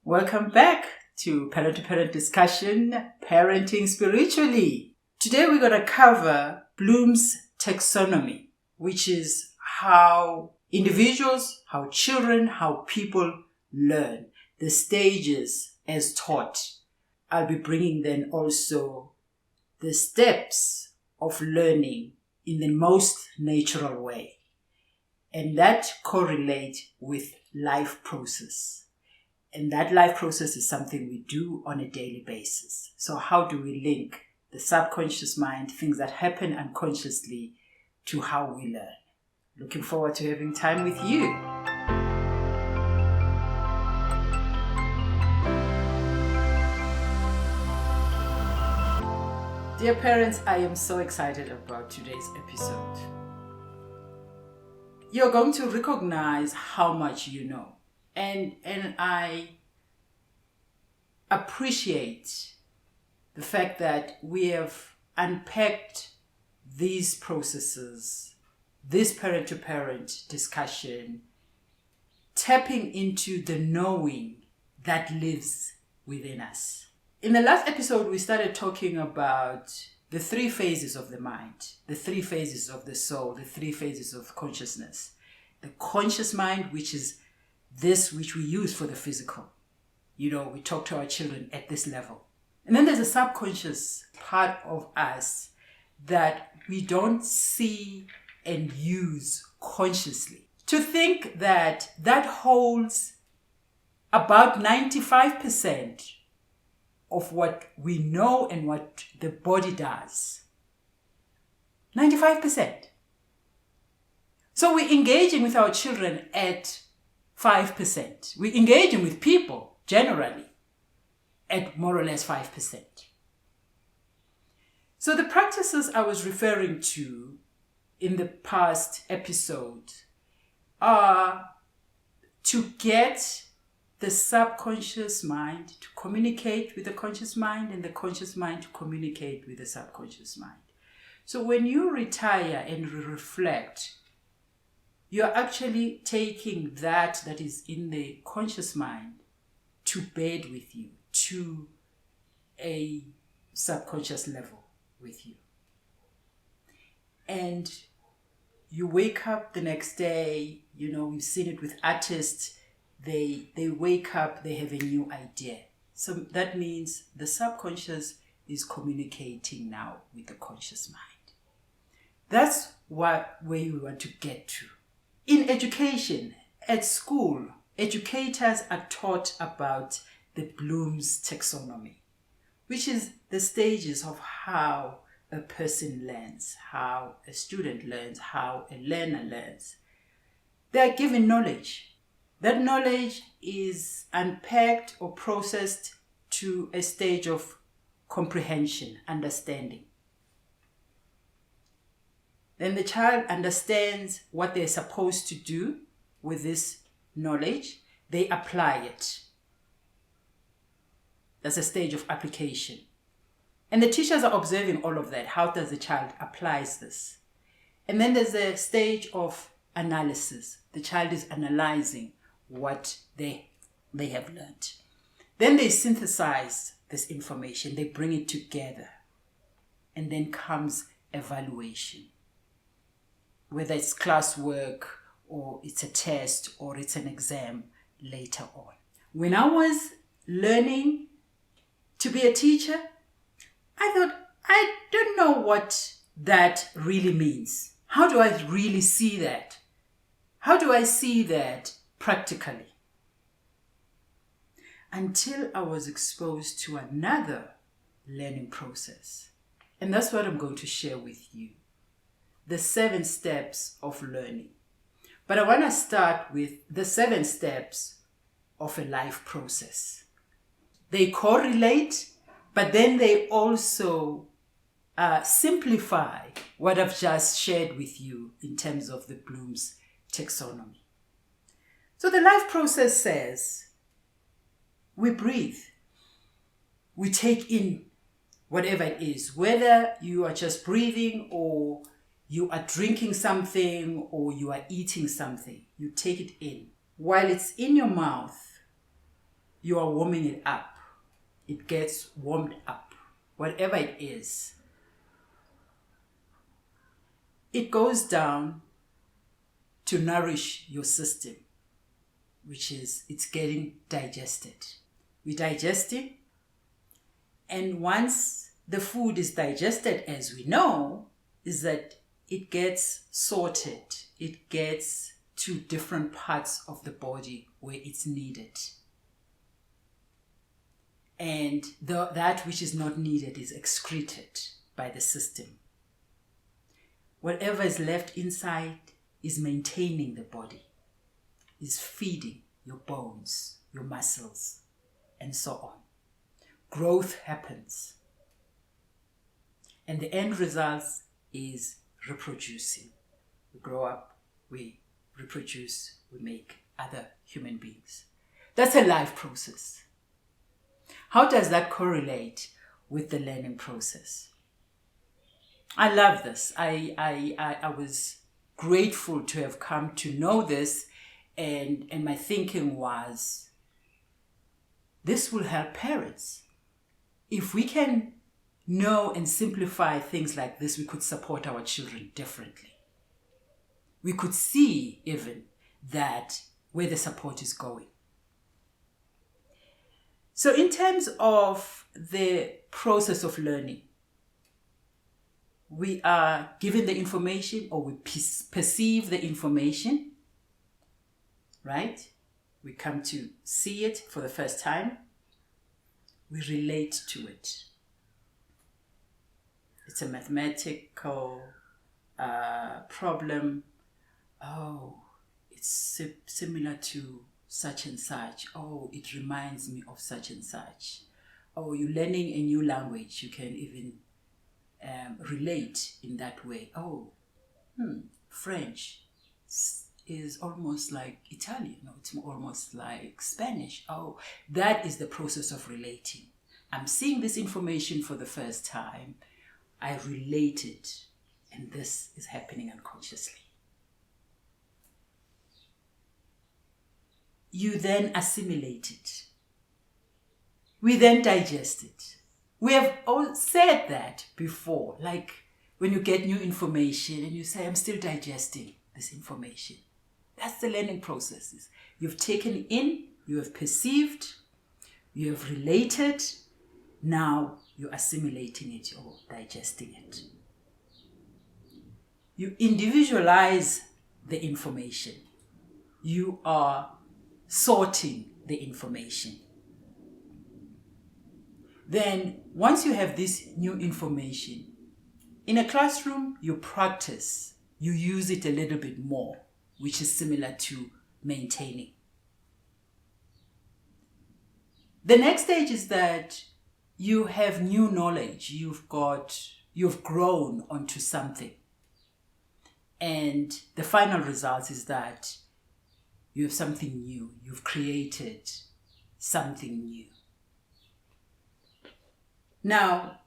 Welcome back to Parent-to-Parent Discussion, Parenting Spiritually. Today we're going to cover Bloom's taxonomy, which is how individuals, how children, how people learn, the stages as taught. I'll be bringing then also the steps of learning in the most natural way. And that correlate with life process. And that life process is something we do on a daily basis. So how do we link the subconscious mind, things that happen unconsciously, to how we learn? Looking forward to having time with you. Dear parents, I am so excited about today's episode. You're going to recognize how much you know. And I appreciate the fact that we have unpacked these processes, this parent-to-parent discussion, tapping into the knowing that lives within us. In the last episode, we started talking about the three phases of the mind, the three phases of the soul, the three phases of consciousness. The conscious mind, which is this which we use for the physical. We talk to our children at this level. And then there's a subconscious part of us that we don't see and use consciously. To think that holds about 95% of what we know and what the body does. 95%. So we're engaging with our children at 5%. We're engaging with people generally at more or less 5%. So the practices I was referring to in the past episode are to get the subconscious mind to communicate with the conscious mind and the conscious mind to communicate with the subconscious mind. So when you retire and reflect, you're actually taking that is in the conscious mind to bed with you, to a subconscious level with you. And you wake up the next day, we've seen it with artists, they wake up, they have a new idea. So that means the subconscious is communicating now with the conscious mind. That's where you want to get to. In education, at school, educators are taught about the Bloom's taxonomy, which is the stages of how a person learns, how a student learns, how a learner learns. They are given knowledge. That knowledge is unpacked or processed to a stage of comprehension, understanding. Then the child understands what they're supposed to do with this knowledge. They apply it. That's a stage of application. And the teachers are observing all of that. How does the child apply this? And then there's a stage of analysis. The child is analyzing what they have learned. Then they synthesize this information. They bring it together. And then comes evaluation. Whether it's classwork or it's a test or it's an exam later on. When I was learning to be a teacher, I thought, I don't know what that really means. How do I really see that? How do I see that practically? Until I was exposed to another learning process. And that's what I'm going to share with you. The 7 steps of learning. But I want to start with the 7 steps of a life process. They correlate, but then they also simplify what I've just shared with you in terms of the Bloom's taxonomy. So the life process says, we breathe. We take in whatever it is, whether you are just breathing or you are drinking something or you are eating something, you take it in. While it's in your mouth, you are warming it up. It gets warmed up, whatever it is. It goes down to nourish your system, which is it's getting digested. We digest it, and once the food is digested, as we know, is that it gets sorted. It gets to different parts of the body where it's needed. And that which is not needed is excreted by the system. Whatever is left inside is maintaining the body, is feeding your bones, your muscles, and so on. Growth happens. And the end result is reproducing. We grow up, we reproduce, we make other human beings. That's a life process. How does that correlate with the learning process? I love this. I was grateful to have come to know this, and my thinking was, this will help parents. If we can know and simplify things like this, we could support our children differently. We could see even that where the support is going. So in terms of the process of learning, we are given the information, or we perceive the information, right? We come to see it for the first time. We relate to it. It's a mathematical problem. Oh, it's similar to such and such. Oh, it reminds me of such and such. Oh, you're learning a new language. You can even relate in that way. Oh, French is almost like Italian. No, it's almost like Spanish. Oh, that is the process of relating. I'm seeing this information for the first time. I relate it, and this is happening unconsciously. You then assimilate it. We then digest it. We have all said that before, like when you get new information and you say, I'm still digesting this information. That's the learning processes. You've taken in, you have perceived, you have related, now you're assimilating it or digesting it. You individualize the information. You are sorting the information. Then, once you have this new information, in a classroom, you practice, you use it a little bit more, which is similar to maintaining. The next stage is that you have new knowledge, you've grown onto something. And the final result is that you have something new, you've created something new. Now,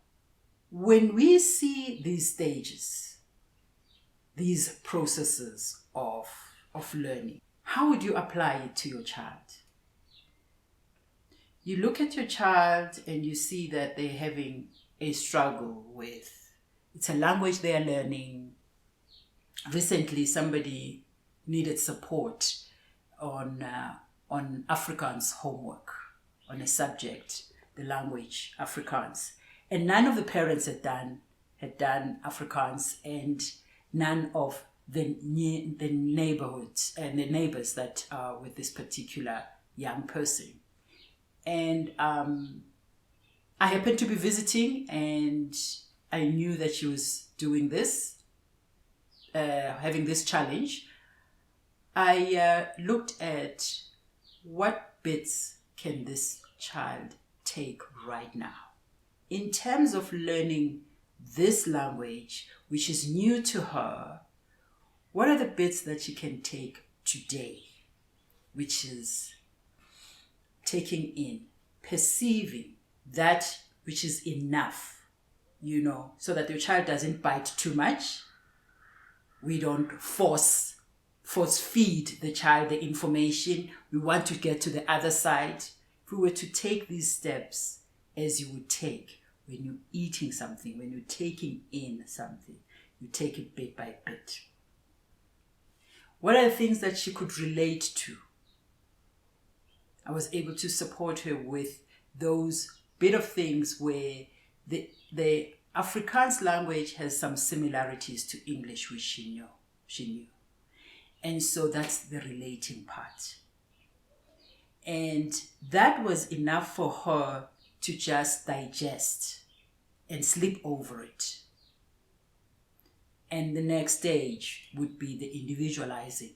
when we see these stages, these processes of learning, how would you apply it to your child? You look at your child and you see that they're having a struggle with, it's a language they are learning. Recently, somebody needed support on Afrikaans homework, on a subject, the language Afrikaans. And none of the parents had done Afrikaans, and none of the neighborhoods and the neighbors that are with this particular young person. And I happened to be visiting, and I knew that she was doing this, having this challenge. I looked at what bits can this child take right now in terms of learning this language, which is new to her. What are the bits that she can take today, which is taking in, perceiving that which is enough, so that your child doesn't bite too much. We don't force feed the child the information. We want to get to the other side. if we were to take these steps as you would take when you're eating something, when you're taking in something, you take it bit by bit. What are the things that she could relate to? I was able to support her with those bit of things where the Afrikaans language has some similarities to English, which she knew. And so that's the relating part. And that was enough for her to just digest and sleep over it. And the next stage would be the individualizing,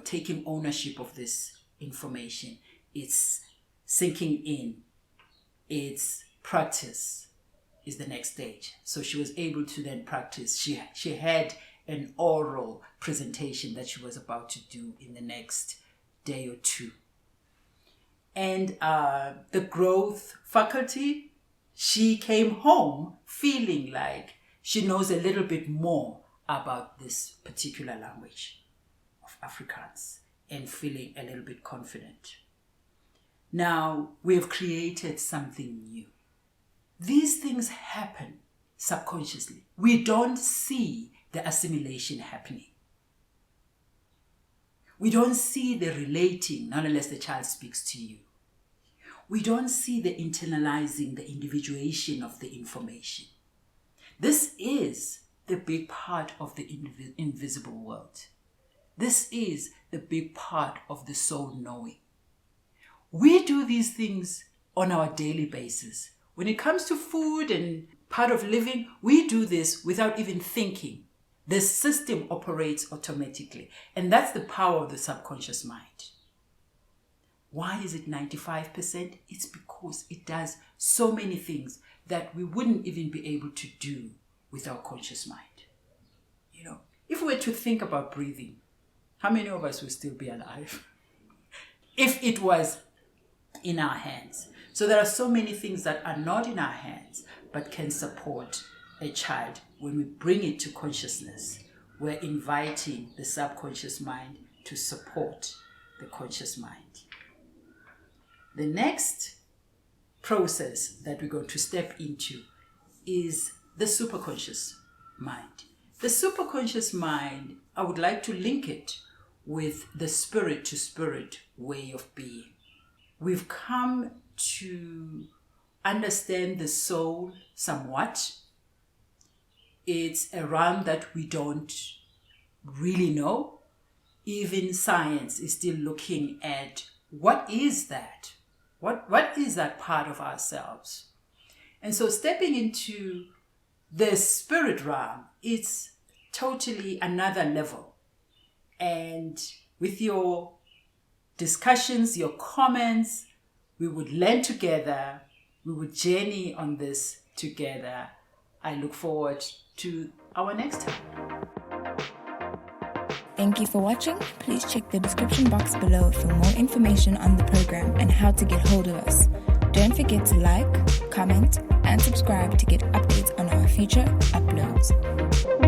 taking ownership of this information. It's sinking in. It's practice is the next stage. So she was able to then practice. She had an oral presentation that she was about to do in the next day or two. And the growth faculty, she came home feeling like she knows a little bit more about this particular language of Afrikaans and feeling a little bit confident. Now, we have created something new. These things happen subconsciously. We don't see the assimilation happening. We don't see the relating, not unless the child speaks to you. We don't see the internalizing, the individuation of the information. This is the big part of the invisible world. This is the big part of the soul knowing. We do these things on our daily basis. When it comes to food and part of living, we do this without even thinking. The system operates automatically. And that's the power of the subconscious mind. Why is it 95%? It's because it does so many things that we wouldn't even be able to do with our conscious mind. If we were to think about breathing, how many of us would still be alive? If it was in our hands. So there are so many things that are not in our hands, but can support a child. When we bring it to consciousness, we're inviting the subconscious mind to support the conscious mind. The next process that we're going to step into is the superconscious mind. The superconscious mind, I would like to link it with the spirit to spirit way of being. We've come to understand the soul somewhat. It's a realm that we don't really know. Even science is still looking at what is that? What is that part of ourselves? And so stepping into the spirit realm, it's totally another level. And with your discussions, your comments, we would learn together. We would journey on this together. I look forward to our next time. Thank you for watching. Please check the description box below for more information on the program and how to get hold of us. Don't forget to like, comment, and subscribe to get updates on our future uploads.